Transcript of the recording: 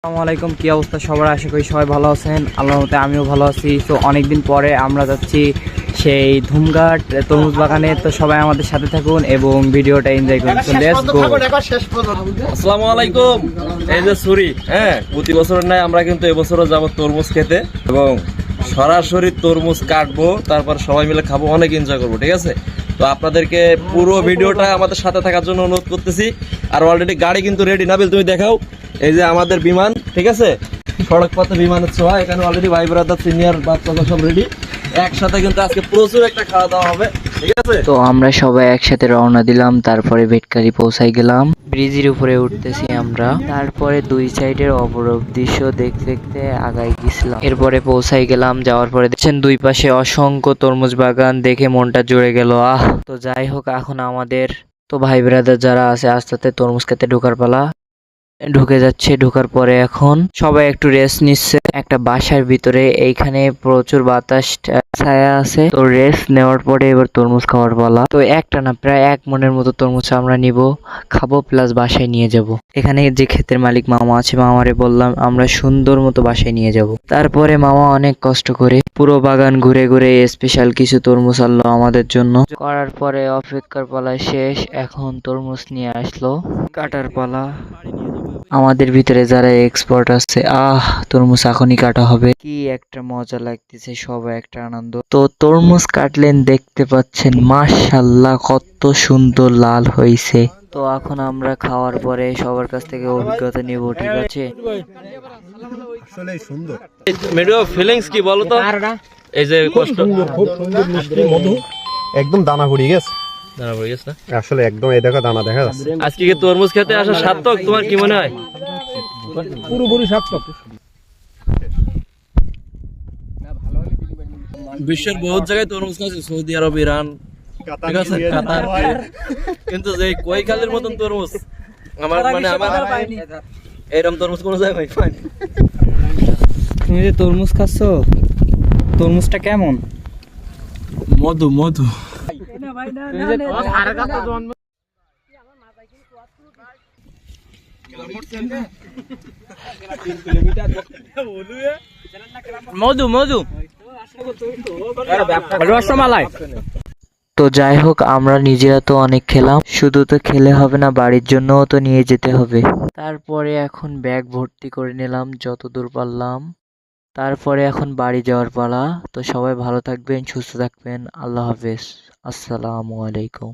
আসসালামু আলাইকুম, কি অবস্থা সবার? আশা করি সবাই ভালো আছেন। আল্লাহর মতে আমিও ভালো আছি। তো অনেকদিন পরে আমরা যাচ্ছি সেই ধুমঘাট তরমুজ বাগানে। তো সবাই আমাদের সাথে থাকুন এবং ভিডিওটা এনজয় করুন। তো লেটস গো। আসসালামু আলাইকুম। এই যে সুরি, প্রতি বছরের নাই আমরা কিন্তু এবছরও যাব তরমুজ খেতে এবং সরাসরি তরমুজ কাটবো, তারপর সবাই মিলে খাবো, অনেক এনজয় করবো। ঠিক আছে, তো আপনাদেরকে পুরো ভিডিওটা আমাদের সাথে থাকার জন্য অনুরোধ করতেছি। আর অলরেডি গাড়ি কিন্তু রেডি। নাবিল, তুমি দেখাও। এই যে আমাদের বিমান, ঠিক আছে, সড়ক পথে বিমানের ছোঁয়া। এখানে অলরেডি ভাই ব্রাদার সিনিয়র বাচ্চারা সব রেডি। একসাথে কিন্তু আজকে প্রচুর একটা খাওয়া দাওয়া হবে। ঠিক আছে, তো আমরা সবাই একসাথে রওনা দিলাম। তারপরে ভেটকারি পৌঁছাই গেলাম। ব্রিজের উপরে উঠতেছি আমরা। তারপরে দুই সাইডের অপরূপ দৃশ্য দেখতে দেখতে আগাই গেছিলাম। এরপরে পৌঁছাই গেলাম। যাওয়ার পরে দেখছেন দুই পাশে অসংখ্য তরমুজ বাগান, দেখে মনটা জুড়ে গেল। তো যাই হোক, এখন আমাদের তো ভাই ব্রাদার যারা আছে আস্তে আস্তে তরমুজ খেতে ঢোকার পালা। ঢুকে যাচ্ছে। ঢোকার পরে এখন সবাই একটু রেস্ট নিচ্ছে একটা বাসার ভিতরে। এইখানে প্রচুর বাতাস ছায়া আছে। তো রেস্ট নেওয়ার পরে এবার তরমুজ খাওয়ার পালা। তো একটা না, প্রায় 1 মনের মতো তরমুজ আমরা নিব, খাবো, প্লাস বাসায় নিয়ে যাব। এখানে যে ক্ষেতের মালিক মামা আছে, মামারে বললাম আমরা সুন্দর মতো বাসায় নিয়ে যাব। তারপরে মামা অনেক কষ্ট করে পুরো বাগান ঘুরে ঘুরে স্পেশাল কিছু তরমুজ আনলো আমাদের জন্য। করার পরে অপেক্ষার পালা শেষ। এখন তরমুজ নিয়ে আসলো, কাটার পালা। আমাদের ভিতরে যারা এক্সপার্ট আছে, তরমুজ এখনই কাটা হবে। কি একটা মজা লাগতেছে, সবাই একটা আনন্দ। তো তরমুজ কাটলেন, দেখতে পাচ্ছেন মাশাআল্লাহ কত সুন্দর লাল হয়েছে। তো এখন আমরা খাওয়ার পরে সবার কাছ থেকে অভিজ্ঞতা নিব। ঠিক আছে, আসলে সুন্দর মেডো ফিলিংস কি বলো তো? এই যে কষ্ট, খুব সুন্দর মিষ্টি মধু, একদম দানা ভরিয়ে গেছে। দাঁড়া পড়ে গেছে না? আসলে একদম এই দেখো দানা দেখা যাচ্ছে। আজকে কি তরমুজ খেতে আসা সার্থক? তোমার কি মনে হয়? পুরোপুরি সার্থক। বিশ্বের বহুত জায়গায় তরমুজ খাচ্ছে, সৌদি আরব, ইরান, ঠিক আছে, কাতার, কিন্তু যে কৈখালির মতন তরমুজ আমার এরকম তরমুজ কোনো জায়গায় পাইনি। তুমি যে তরমুজ খাচ্ছ, তরমুজটা কেমন? মধু মধু। মধু মধু রসমালাই। তো যাই হোক, আমরা নিজেরা তো অনেক খেলাম, শুধু তো খেলে হবে না, বাড়ির জন্যও তো নিয়ে যেতে হবে। তারপরে এখন ব্যাগ ভর্তি করে নিলাম যতদূর পারলাম। তারপরে এখন বাড়ি যাওয়ার পালা। তো সবাই ভালো থাকবেন, সুস্থ থাকবেন। আল্লাহ হাফেজ। আসসালামু আলাইকুম।